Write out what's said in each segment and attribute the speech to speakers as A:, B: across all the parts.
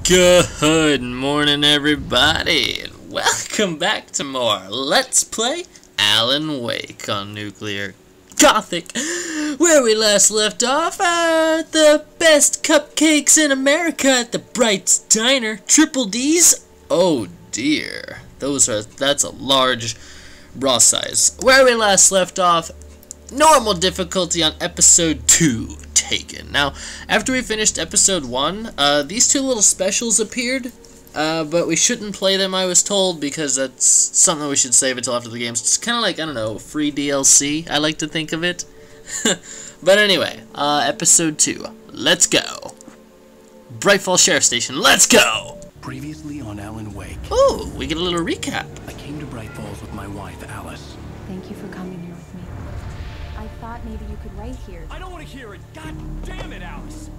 A: Good morning, everybody, and welcome back to more Let's Play Alan Wake on Nuclear Gothic, where we last left off at the best cupcakes in America at the Bright's Diner, Triple D's. Oh dear, that's a large bra size. Where we last left off, normal difficulty on episode 2 taken. Now, after we finished episode 1, these two little specials appeared, but we shouldn't play them, I was told, because that's something we should save until after the game. So it's kind of like, I don't know, free DLC, I like to think of it. But anyway, episode 2, let's go. Brightfall Sheriff Station, let's go!
B: Previously on Alan Wake.
A: Ooh, we get a little recap.
B: I came to Bright Falls with my wife, Alice.
C: Thank you for coming here with me. I thought maybe you could write here.
D: I don't want to hear it. God damn it, Alice.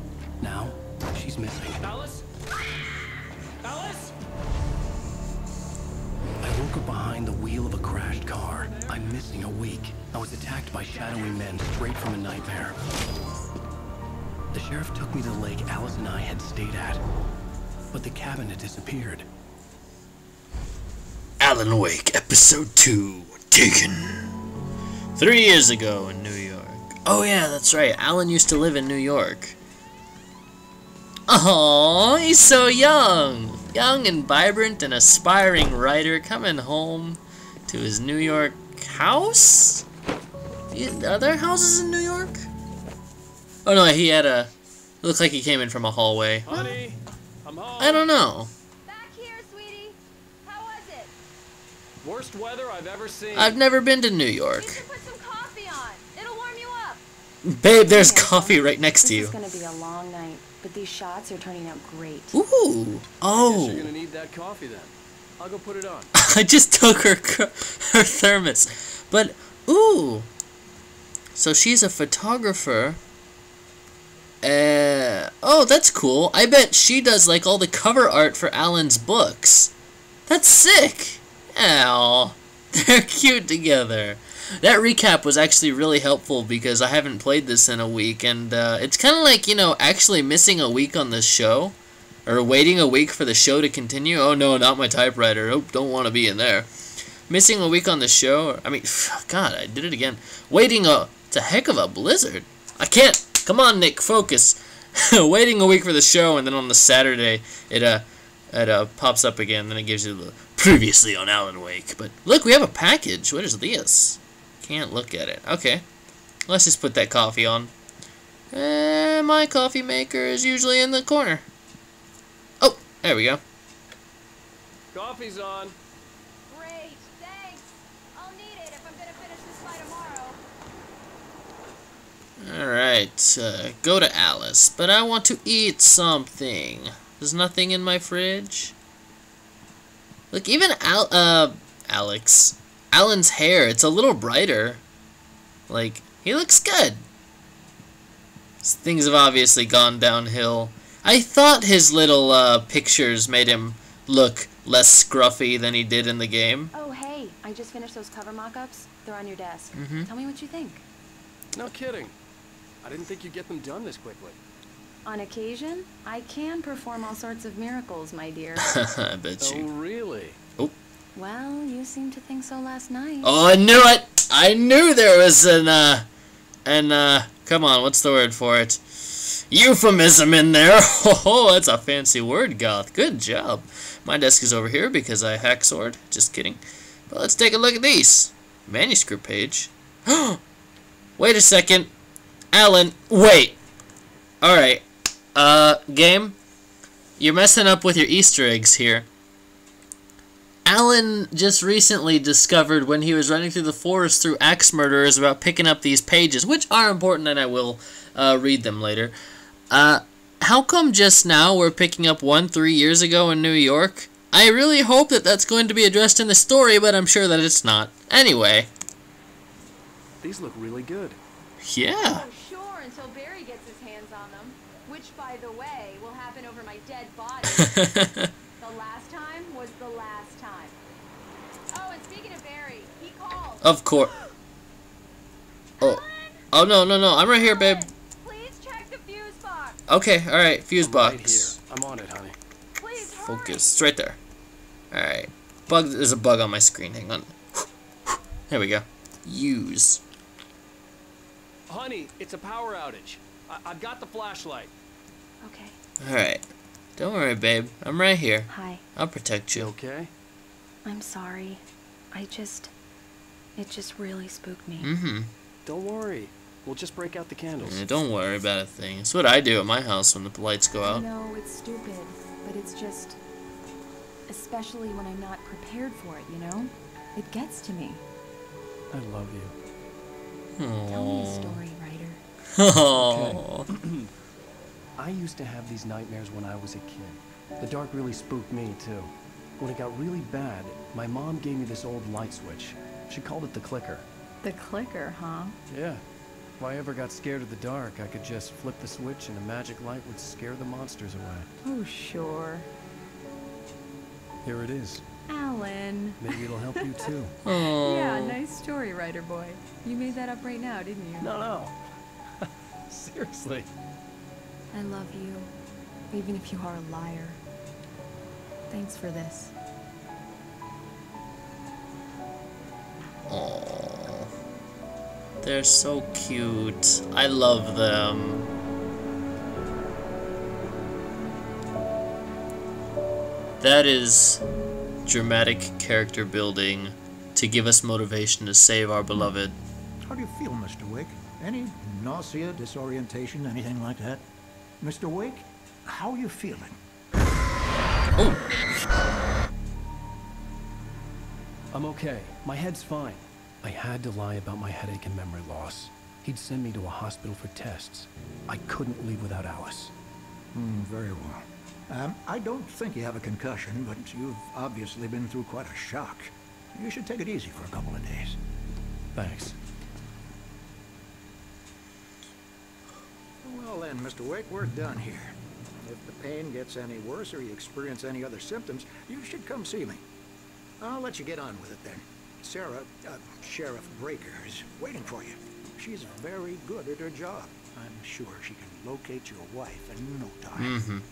B: Now, she's missing.
D: Alice? Alice?
B: I woke up behind the wheel of a crashed car. I'm missing a week. I was attacked by shadowy men straight from a nightmare. The sheriff took me to the lake Alice and I had stayed at, but the cabin had disappeared.
A: Alan Wake, episode 2, taken. 3 years ago in New York. Oh yeah, that's right, Alan used to live in New York. Aww, he's so young! Young and vibrant and aspiring writer coming home to his New York house? Are there houses in New York? Oh no, he had a... Looked like he came in from a hallway.
D: Honey, I'm home.
A: I don't know.
C: Back here, sweetie. How was it?
D: Worst weather I've ever seen.
A: I've never been to New York.
C: You should put some coffee on. It'll warm you up.
A: Babe, there's coffee right next to you.
C: This is gonna be a long night, but these shots are turning out great.
A: Ooh.
D: I guess
A: Oh.
D: you're gonna need that coffee then. I'll go put it on.
A: I just took her thermos. But, ooh. So she's a photographer. Oh, that's cool. I bet she does, like, all the cover art for Alan's books. That's sick. Ow. They're cute together. That recap was actually really helpful because I haven't played this in a week, and it's kind of like, you know, actually missing a week on this show, or waiting a week for the show to continue. Oh no, not my typewriter. Oh, don't want to be in there. Missing a week on the show. I mean, God, I did it again. It's a heck of a blizzard. I can't. Come on, Nick, focus. Waiting a week for the show, and then on the Saturday, it pops up again. Then it gives you the previously on Alan Wake. But look, we have a package. What is this? Can't look at it. Okay, let's just put that coffee on. My coffee maker is usually in the corner. Oh, there we go.
D: Coffee's on.
C: Great, thanks. I'll need it if I'm gonna finish this by tomorrow.
A: Alright, go to Alice. But I want to eat something. There's nothing in my fridge. Look, even Alex. Alan's hair, it's a little brighter. Like, he looks good. Things have obviously gone downhill. I thought his little pictures made him look less scruffy than he did in the game.
C: Oh, hey, I just finished those cover mock-ups. They're on your desk. Tell me what you think.
D: No kidding. I didn't think you'd get them done this quickly.
C: On occasion, I can perform all sorts of miracles, my dear.
A: I bet
D: Oh,
A: you.
D: really?
A: Oh.
C: Well, you seemed to think so last night.
A: Oh, I knew it! I knew there was come on, what's the word for it? Euphemism in there. Oh, that's a fancy word, Goth. Good job. My desk is over here because I hack sword. Just kidding. But let's take a look at these. Manuscript page. Wait a second. Alan, wait. Alright. Game. You're messing up with your Easter eggs here. Alan just recently discovered when he was running through the forest through axe murderers about picking up these pages, which are important and I will read them later. How come just now we're picking up one 3 years ago in New York? I really hope that that's going to be addressed in the story, but I'm sure that it's not. Anyway.
D: These look really good.
A: Yeah.
C: Oh, sure, until Barry gets his hands on them. Which, by the way, will happen over my dead body. The last time was the last time. Oh, and speaking of Barry, he called.
A: Of course. Oh, no, I'm right here, babe.
C: Please check the fuse box.
A: Okay, alright, fuse
D: I'm
A: box.
D: right here. I'm on it, honey.
A: Focus. It's right there. Alright. There's a bug on my screen. Hang on. There we go. Use.
D: Honey, it's a power outage. I've got the flashlight.
C: Okay.
A: Alright. Don't worry, babe. I'm right here.
C: Hi.
A: I'll protect
D: You
A: you.
D: okay?
C: I'm sorry. It just really spooked me.
A: Mm-hmm.
D: Don't worry. We'll just break out the candles.
A: Yeah, don't worry about a thing. It's what I do at my house when the lights go
C: I
A: out.
C: know it's stupid, but it's just, especially when I'm not prepared for it, you know? It gets to me.
D: I love you.
C: Tell me a
A: Aww.
C: story, writer.
A: Aww.
B: I used to have these nightmares when I was a kid. The dark really spooked me, too. When it got really bad, my mom gave me this old light switch. She called it the clicker.
C: The clicker, huh?
B: Yeah. If I ever got scared of the dark, I could just flip the switch and a magic light would scare the monsters away.
C: Oh, sure.
B: Here it is.
C: Alan.
B: Maybe it'll help you, too.
A: Aww.
C: Yeah, nice story, writer boy. You made that up right now, didn't you?
B: No. Seriously.
C: I love you, even if you are a liar. Thanks for this.
A: Aww. They're so cute. I love them. That is dramatic character building to give us motivation to save our beloved.
E: How do you feel, Mr. Wake? Any nausea, disorientation, anything like that? Mr. Wake, how are you feeling?
A: Oh,
B: I'm okay. My head's fine. I had to lie about my headache and memory loss. He'd send me to a hospital for tests. I couldn't leave without Alice.
E: Very well. I don't think you have a concussion, but you've obviously been through quite a shock. You should take it easy for a couple of days.
B: Thanks.
E: Well then, Mr. Wake, we're done here. If the pain gets any worse or you experience any other symptoms, you should come see me. I'll let you get on with it then. Sarah, Sheriff Breaker, is waiting for you. She's very good at her job. I'm sure she can locate your wife in no time.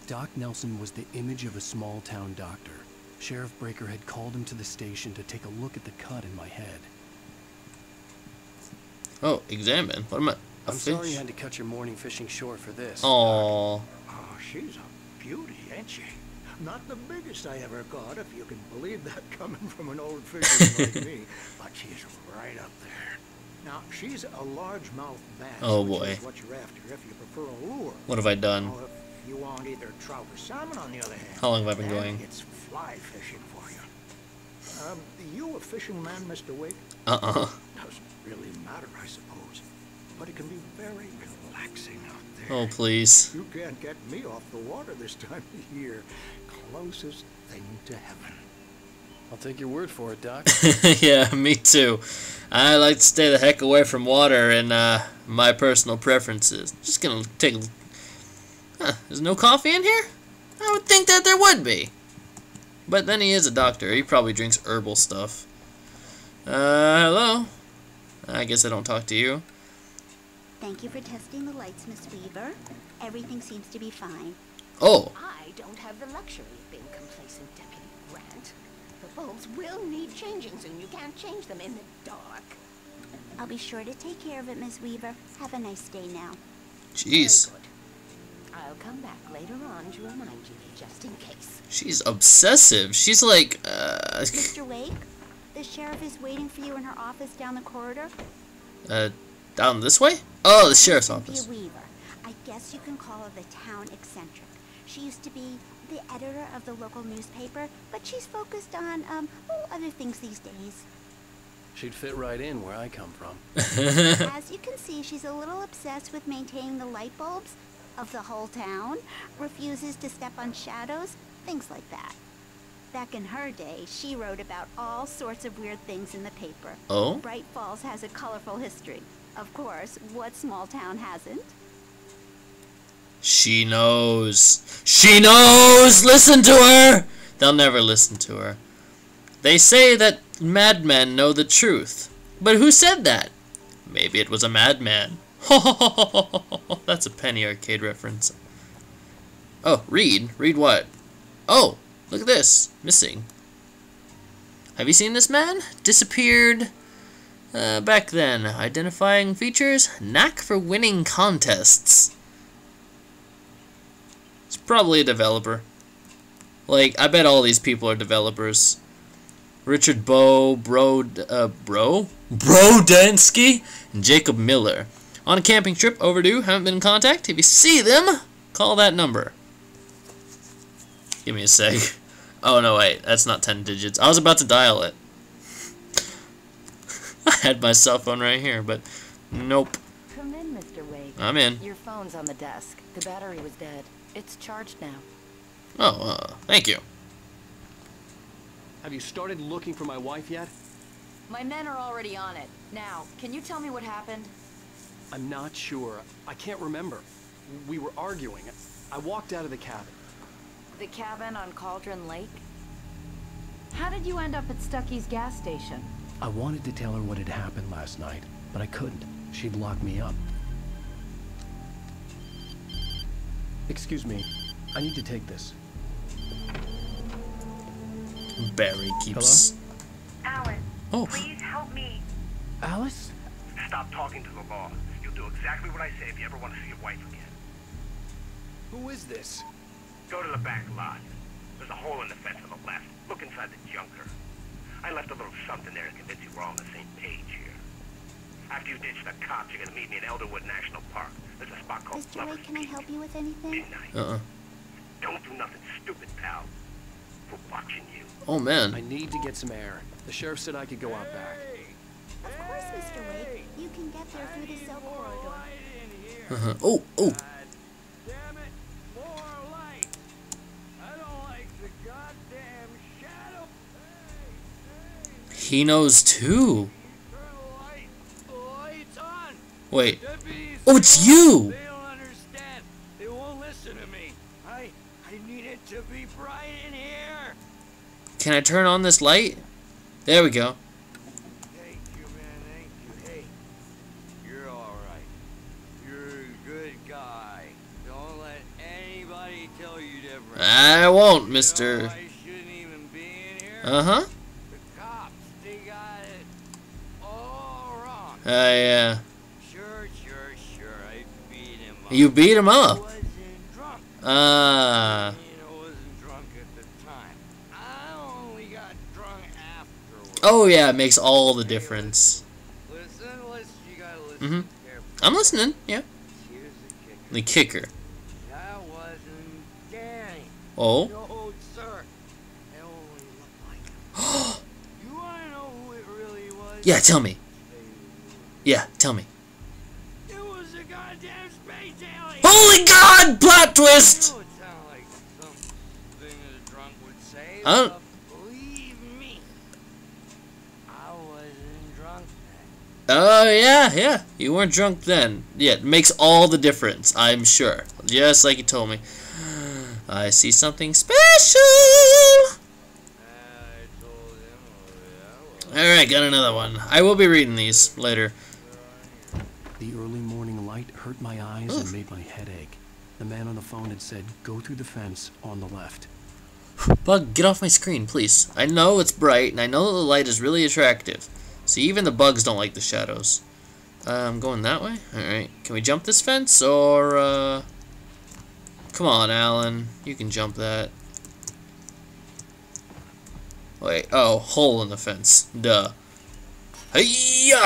B: Doc Nelson was the image of a small-town doctor. Sheriff Breaker had called him to the station to take a look at the cut in my head.
A: oh, examine. What am I? A
B: I'm
A: fish?
B: sorry you had to cut your morning fishing short for this.
A: Aww.
E: Oh, she's a beauty, ain't she? Not the biggest I ever caught, if you can believe that coming from an old fisherman like me, but she's right up there. Now, she's a largemouth bass,
A: Oh,
E: which
A: boy.
E: is what you're after if you prefer a lure.
A: What have I done?
E: Now, if you want either trout or salmon, on the other hand,
A: How long have I been
E: then
A: going?
E: it's fly fishing for you. You a fishing man, Mr. Wake?
A: Uh-uh.
E: Doesn't really matter, I suppose, but it can be very relaxing out there.
A: Oh, please.
E: You can't get me off the water this time of year. Closest thing to heaven.
B: I'll take your word for it, Doc.
A: Yeah, me too. I like to stay the heck away from water and my personal preferences. Just gonna take a... Huh, there's no coffee in here? I would think that there would be. But then he is a doctor. He probably drinks herbal stuff. Hello? I guess I don't talk to you.
F: Thank you for testing the lights, Miss Weaver. Everything seems to be fine.
A: Oh,
G: I don't have the luxury of being complacent, Deputy Grant. The bulbs will need changing soon. You can't change them in the dark.
F: I'll be sure to take care of it, Miss Weaver. Have a nice day now.
A: jeez.
G: Very good. I'll come back later on to remind you, just in case.
A: She's obsessive. She's like,
F: Mr. Wake, the sheriff is waiting for you in her office down the corridor.
A: down this way? Oh, the sheriff's
F: Cynthia
A: office.
F: Weaver. I guess you can call her the town eccentric. She used to be the editor of the local newspaper, but she's focused on, other things these days.
B: She'd fit right in where I come from.
F: As you can see, she's a little obsessed with maintaining the light bulbs of the whole town, refuses to step on shadows, things like that. Back in her day, she wrote about all sorts of weird things in the paper.
A: Oh?
F: Bright Falls has a colorful history. Of course, what small town hasn't?
A: She knows. She knows! Listen to her! They'll never listen to her. They say that madmen know the truth. But who said that? Maybe it was a madman. That's a Penny Arcade reference. Oh, read? Read what? Oh, look at this. Missing. Have you seen this man? Disappeared back then. Identifying features. Knack for winning contests. It's probably a developer. Like, I bet all these people are developers. Richard Brodansky, and Jacob Miller. On a camping trip, overdue, haven't been in contact. If you see them, call that number. Give me a sec. Oh, no, wait. That's not 10 digits. I was about to dial it. I had my cell phone right here, but nope.
H: Come in, Mr. Wade.
A: I'm in.
H: Your phone's on the desk. The battery was dead. It's charged now.
A: Oh, thank you.
D: Have you started looking for my wife yet?
H: My men are already on it. Now, can you tell me what happened?
D: I'm not sure. I can't remember. We were arguing. I walked out of the cabin.
H: The cabin on Cauldron Lake?
C: How did you end up at Stucky's gas station?
B: I wanted to tell her what had happened last night, but I couldn't. She'd lock me up. Excuse me. I need to take this.
A: Barry keeps...
I: Alan,
A: Oh.
I: please help me.
B: Alice?
I: Stop talking to the law. You'll do exactly what I say if you ever want to see your wife again.
D: Who is this?
I: Go to the back lot. There's a hole in the fence on the left. Look inside the junker. I left a little something there to convince you we're all on the same page here. After you ditch the cops, you're gonna meet me in Elderwood National Park. There's a spot called
F: Mr. Wade, can I help you with anything?
I: Midnight. Don't do nothing stupid, pal. We're watching you.
A: Oh,
D: I
A: man.
D: need to get some air. The sheriff said I could go out back.
F: Of course, Mr. Wade. You can get there through the cell corridor.
A: Oh, oh.
J: Damn it, more light. I don't like the goddamn shadow.
A: He knows too.
J: Turn the light. The light's on.
A: Wait.
J: Deputies.
A: Oh, it's you!
J: They don't understand. They won't listen to me. I need it to be bright in here.
A: Can I turn on this light? There we go.
J: Thank you, man. Thank you. Hey, you're all right. You're a good guy. Don't let anybody tell you different.
A: I won't,
J: You know,
A: mister.
J: I shouldn't even be in here.
A: Uh-huh.
J: The cops, they got it all wrong.
A: Yeah.
J: Sure, I beat him up.
A: You beat him
J: I
A: up.
J: wasn't drunk. I wasn't drunk at the time. I only got drunk afterwards.
A: Oh, yeah, it makes all the difference.
J: Listen, you gotta listen
A: Mm-hmm.
J: carefully.
A: I'm listening, yeah.
J: Here's the kicker.
A: The kicker.
J: That wasn't Danny.
A: Oh.
J: No, sir. It only looked like him. You wanna know who it really was?
A: Yeah, tell me. Yeah, tell me.
J: It was a goddamn space alien.
A: Holy God! Plot twist!
J: I know it sounded like something a drunk would say,
A: Huh?
J: but believe me, I wasn't drunk then.
A: Oh, yeah. You weren't drunk then. Yeah, it makes all the difference, I'm sure. Just like you told me. I see something special!
J: I told him,
A: Alright, got another one. I will be reading these later.
B: The early morning light hurt my eyes
A: Oof.
B: and made my head ache. The man on the phone had said, go through the fence on the left.
A: Bug, get off my screen, please. I know it's bright, and I know the light is really attractive. See, even the bugs don't like the shadows. I'm going that way? Alright. Can we jump this fence, or, Come on, Alan. You can jump that. Wait, oh, hole in the fence. Duh. Hey-ya!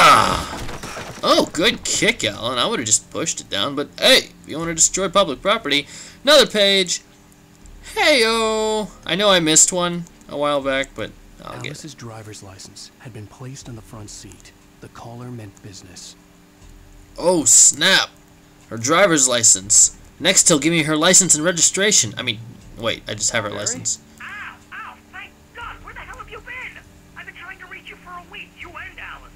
A: Oh, good kick, Alan. I would have just pushed it down, but hey, if you want to destroy public property, another page. Hey-o! I know I missed one a while back, but I'll get it.
B: Alice's driver's license had been placed on the front seat. The caller meant business.
A: Oh, snap. Her driver's license. Next, he'll give me her license and registration. I mean, wait, I just have her license.
I: Ow, thank God. Where the hell have you been? I've been trying to reach you for a week, you and Alice.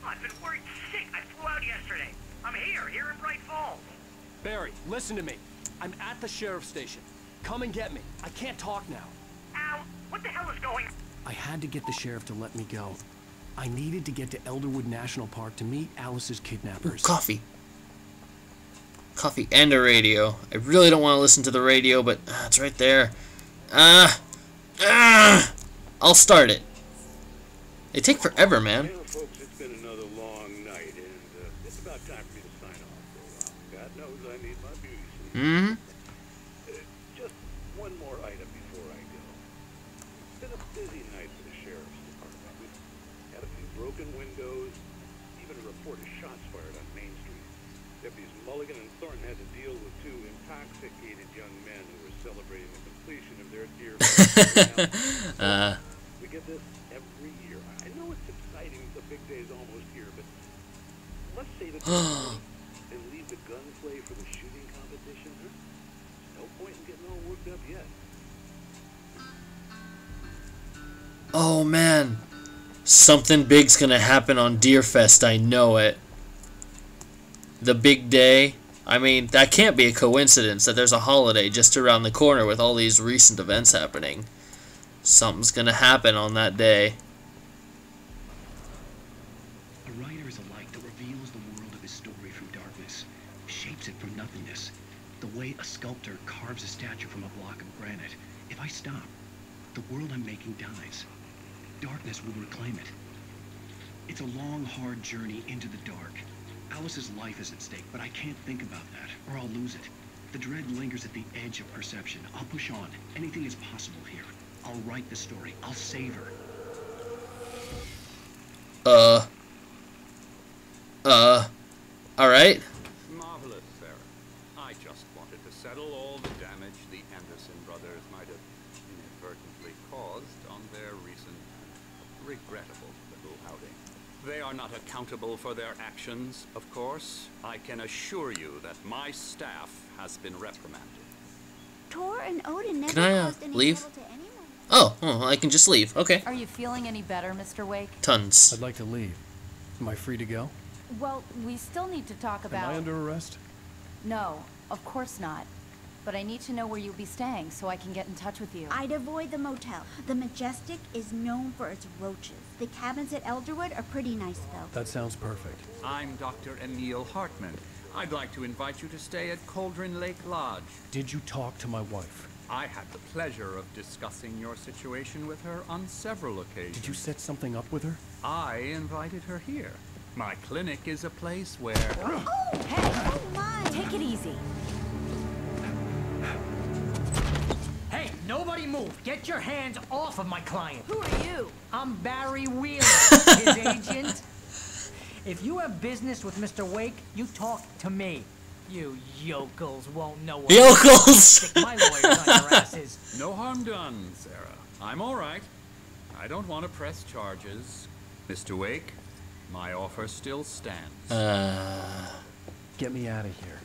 I: I've been worried sick. I flew out yesterday. I'm here in Bright Falls.
D: Barry, listen to me. I'm at the sheriff's station. Come and get me. I can't talk now.
I: Al, what the hell is going on?
B: I had to get the sheriff to let me go. I needed to get to Elderwood National Park to meet Alice's kidnappers.
A: Coffee. Coffee and a radio. I really don't want to listen to the radio, but it's right there. I'll start it. They take forever, man.
K: Well, folks, it's been another long night, and it's about time for me to sign off for a while. God knows I need my beauty sleep.
A: Mm-hmm.
K: Just one more item before I go. It's been a busy night for the sheriff's department. We've had a few broken windows, even a report of shots fired on Main Street. Deputies Mulligan and Thornton had to deal with two intoxicated young men who were celebrating the completion of their dear We get this every year. I know it's exciting, the big day's almost here, but let's say that and leave the gunplay for the shooting competition, huh? No point in getting all worked up yet.
A: Oh man, something big's gonna happen on Deerfest, I know it. The big day. I mean, that can't be a coincidence that there's a holiday just around the corner with all these recent events happening. Something's gonna happen on that day.
B: A writer is a light that reveals the world of his story from darkness, shapes it from nothingness. The way a sculptor carves a statue from a block of granite. If I stop, the world I'm making dies. Darkness will reclaim it. It's a long, hard journey into the dark. Alice's life is at stake, but I can't think about that, or I'll lose it. The dread lingers at the edge of perception. I'll push on. Anything is possible here. I'll write the story. I'll save her.
A: Alright.
L: Marvelous, Sarah. I just wanted to settle all the damage the Anderson brothers might have inadvertently caused on their recent, regrettable little outing. They are not accountable for their actions, of course. I can assure you that my staff has been reprimanded.
F: Tor and Odin never
A: Can I
F: caused any
A: leave?
F: trouble to anyone.
A: Oh, I can just leave. Okay.
H: Are you feeling any better, Mr. Wake?
A: Tons.
D: I'd like to leave. Am I free to go?
H: Well, we still need to talk about...
D: Am I under arrest?
H: No, of course not. But I need to know where you'll be staying so I can get in touch with you.
F: I'd avoid the motel. The Majestic is known for its roaches. The cabins at Elderwood are pretty nice, though.
D: That sounds perfect.
L: I'm Dr. Emil Hartman. I'd like to invite you to stay at Cauldron Lake Lodge.
D: Did you talk to my wife?
L: I had the pleasure of discussing your situation with her on several occasions.
D: Did you set something up with her?
L: I invited her here. My clinic is a place where...
H: Oh, hey!
F: Oh, my!
H: Take it easy.
M: Hey, nobody move! Get your hands off of my client!
H: Who are you?
M: I'm Barry Wheeler, his agent. If you have business with Mr. Wake, you talk to me. You yokels won't know what...
A: Yokels!
M: Stick my lawyers on your asses.
L: No harm done, Sarah. I'm all right. I don't want to press charges. Mr. Wake, my offer still stands.
D: Get me out of here.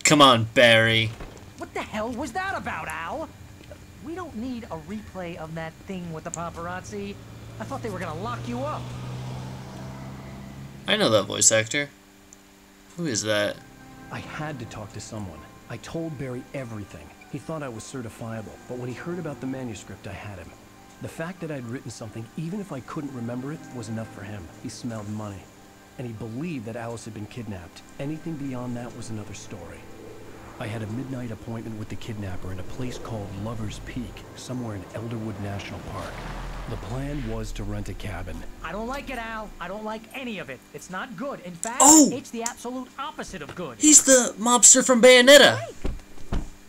A: Come on, Barry.
M: What the hell was that about, Al? We don't need a replay of that thing with the paparazzi. I thought they were gonna lock you up.
A: I know that voice actor. Who is that?
D: I had to talk to someone. I told Barry everything. He thought I was certifiable, but when he heard about the manuscript, I had him. The fact that I'd written something, even if I couldn't remember it, was enough for him. He smelled money. And he believed that Alice had been kidnapped. Anything beyond that was another story. I had a midnight appointment with the kidnapper in a place called Lover's Peak, somewhere in Elderwood National Park. The plan was to rent a cabin.
M: I don't like it, Al. I don't like any of it. It's not good. In fact,
A: Oh!
M: it's the absolute opposite of good.
A: He's the mobster from Bayonetta.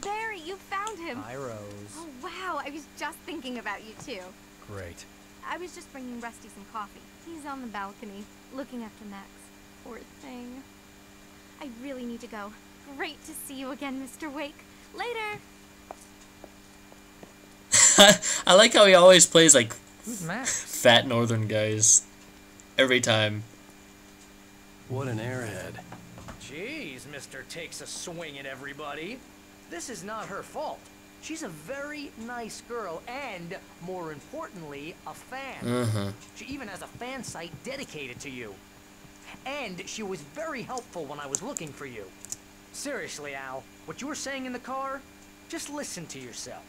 C: Barry, you found him.
M: Hi, Rose.
C: Oh, wow. I was just thinking about you, too.
D: Great.
C: I was just bringing Rusty some coffee. He's on the balcony, looking after Max. Poor thing. I really need to go. Great to see you again, Mr. Wake. Later.
A: I like how he always plays like
M: Who's Max?
A: fat northern guys. Every time.
D: What an airhead.
M: Jeez, Mr. Takes a swing at everybody. This is not her fault. She's a very nice girl and, more importantly, a fan. She even has a fan site dedicated to you. And she was very helpful when I was looking for you. Seriously, Al, what you were saying in the car, just listen to yourself.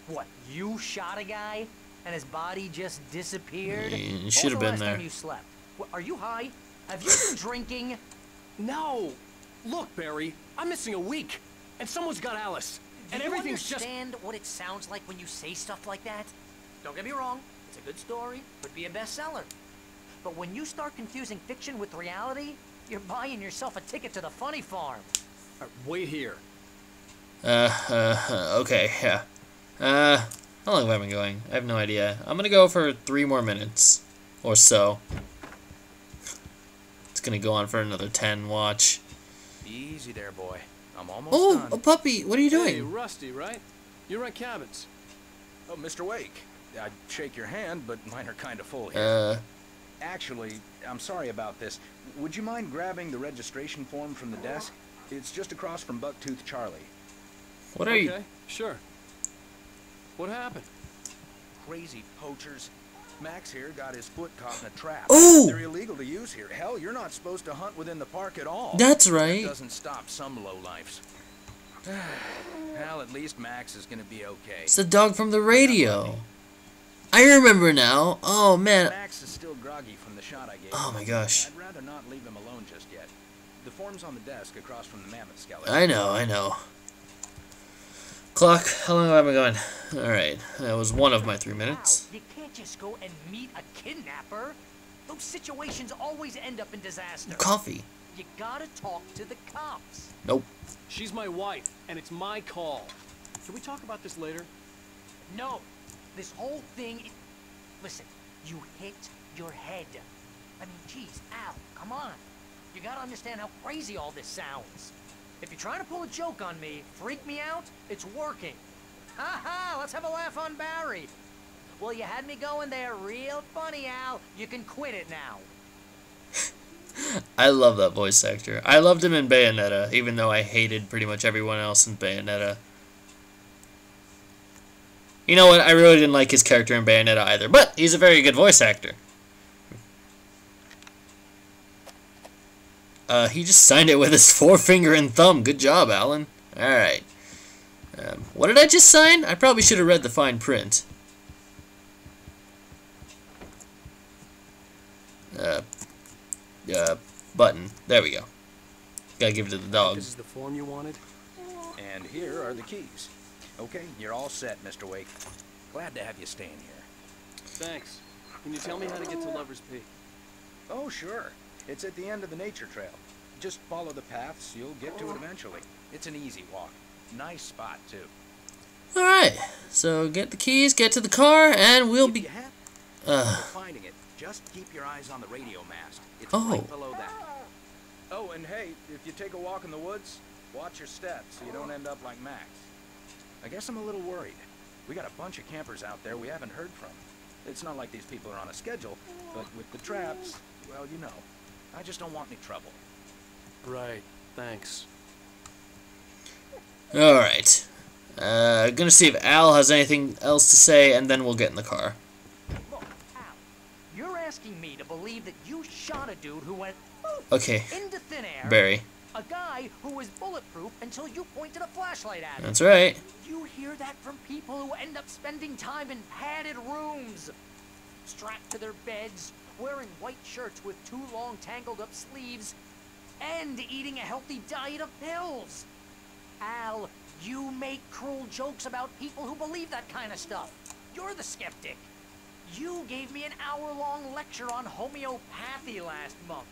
M: What, you shot a guy and his body just disappeared?
A: You should have been
M: Last
A: there.
M: time you slept? What, are you high? Have you been drinking?
D: No! Look, Barry, I'm missing a week, and someone's got Alice.
M: And everything's just... understand what it sounds like when you say stuff like that? Don't get me wrong, it's a good story, could be a bestseller. But when you start confusing fiction with reality, you're buying yourself a ticket to the funny farm.
D: Wait here.
A: Okay, yeah. How long have I been going? I have no idea. I'm gonna go for 3 more minutes. Or so. It's gonna go on for another 10, watch.
D: Easy there, boy. I'm almost done.
A: A puppy! What are you doing?
D: Hey, Rusty, right? You run cabins. Oh, Mr. Wake. I'd shake your hand, but mine are kind of full here. Actually, I'm sorry about this. Would you mind grabbing the registration form from the desk? It's just across from Bucktooth Charlie.
A: What are you?
D: Okay, sure. What happened? Crazy poachers. Max here got his foot caught in a trap.
A: Oh!
D: They're illegal to use here. Hell, you're not supposed to hunt within the park at all.
A: That's right.
D: That doesn't stop some lowlifes. Well, at least Max is gonna be okay.
A: It's the dog from the radio. I remember now. Oh man.
D: Max is still groggy from the shot I gave him.
A: Oh my gosh.
D: I'd rather not leave him alone just yet. The form's on the desk across from the mammoth skeleton.
A: I know. Clock, how long have I been going? Alright, that was one of my 3 minutes.
M: You can't just go and meet a kidnapper. Those situations always end up in disaster.
A: Coffee.
M: You gotta talk to the cops.
A: Nope.
D: She's my wife, and it's my call. Can we talk about this later?
M: No. This whole thing... Listen, you hit your head. I mean, geez, Al, come on. You gotta understand how crazy all this sounds. If you're trying to pull a joke on me, freak me out, it's working. Ha ha, let's have a laugh on Barry. Well, you had me going there real funny, Al. You can quit it now.
A: I love that voice actor. I loved him in Bayonetta, even though I hated pretty much everyone else in Bayonetta. You know what? I really didn't like his character in Bayonetta either, but he's a very good voice actor. He just signed it with his forefinger and thumb. Good job, Alan. Alright. What did I just sign? I probably should have read the fine print. Button. There we go. Gotta give it to the dog.
D: This is the form you wanted? And here are the keys. Okay, you're all set, Mr. Wake. Glad to have you staying here. Thanks. Can you tell me how to get to Lover's Peak? Oh, sure. It's at the end of the nature trail. Just follow the paths, you'll get to it eventually. It's an easy walk. Nice spot, too.
A: Alright, so get the keys, get to the car, and we'll be...
D: Finding it, just keep your eyes on the radio mast. It's right below that. Oh, and hey, if you take a walk in the woods, watch your steps so you don't end up like Max. I guess I'm a little worried. We got a bunch of campers out there we haven't heard from. It's not like these people are on a schedule, but with the traps, well, you know. I just don't want any trouble. Right, thanks.
A: Alright. Gonna see if Al has anything else to say, and then we'll get in the car.
M: Look, Al, you're asking me to believe that you shot a dude who went
A: okay.
M: into thin air.
A: Barry.
M: A guy who was bulletproof until you pointed a flashlight at him.
A: That's right.
M: You hear that from people who end up spending time in padded rooms, strapped to their beds, wearing white shirts with 2 long tangled up sleeves, and eating a healthy diet of pills. Al, you make cruel jokes about people who believe that kind of stuff. You're the skeptic. You gave me an hour-long lecture on homeopathy last month.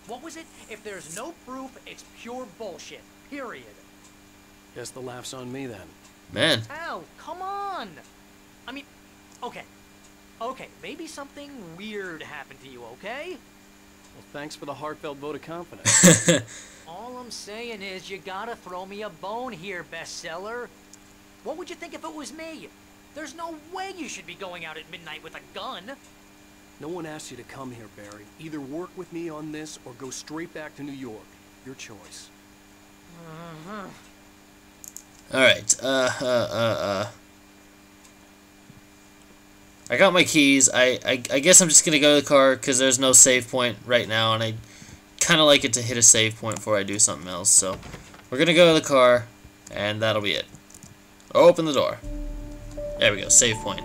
M: What was it? If there's no proof, it's pure bullshit. Period.
D: Guess the laugh's on me then.
A: Man.
M: Al, come on. I mean, okay. Okay, maybe something weird happened to you, okay?
D: Well, thanks for the heartfelt vote of confidence.
M: All I'm saying is you gotta throw me a bone here, bestseller. What would you think if it was me? There's no way you should be going out at midnight with a gun.
D: No one asked you to come here, Barry. Either work with me on this or go straight back to New York. Your choice.
A: Alright, I got my keys. I guess I'm just gonna go to the car because there's no save point right now, and I kind of like it to hit a save point before I do something else. So we're gonna go to the car, and that'll be it. Open the door. There we go, save point.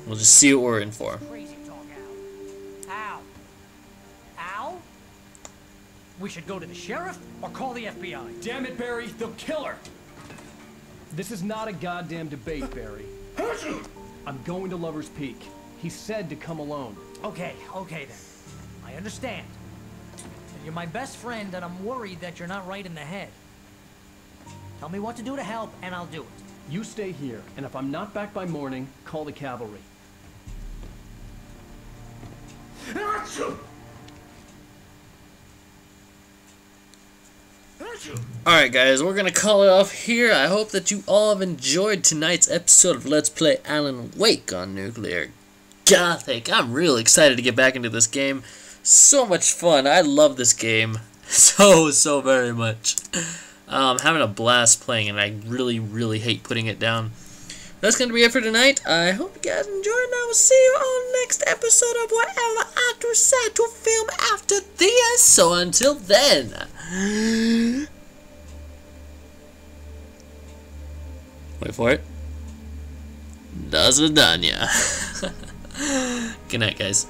A: We'll just see what we're in for.
M: Crazy talk, Al. Al? Al? We should go to the sheriff or call the FBI.
D: Damn it, Barry, they'll kill her. This is not a goddamn debate, Barry. I'm going to Lover's Peak. He said to come alone.
M: Okay then. I understand. You're my best friend, and I'm worried that you're not right in the head. Tell me what to do to help, and I'll do it.
D: You stay here, and if I'm not back by morning, call the cavalry.
A: Alright guys, we're gonna call it off here. I hope that you all have enjoyed tonight's episode of Let's Play Alan Wake on Nuclear Gothic. I'm really excited to get back into this game. So much fun. I love this game so very much. Having a blast playing, and I really hate putting it down. That's going to be it for tonight. I hope you guys enjoyed, and I will see you on the next episode of whatever I decide to film after this. So until then, wait for it. До свидания. Good night, guys.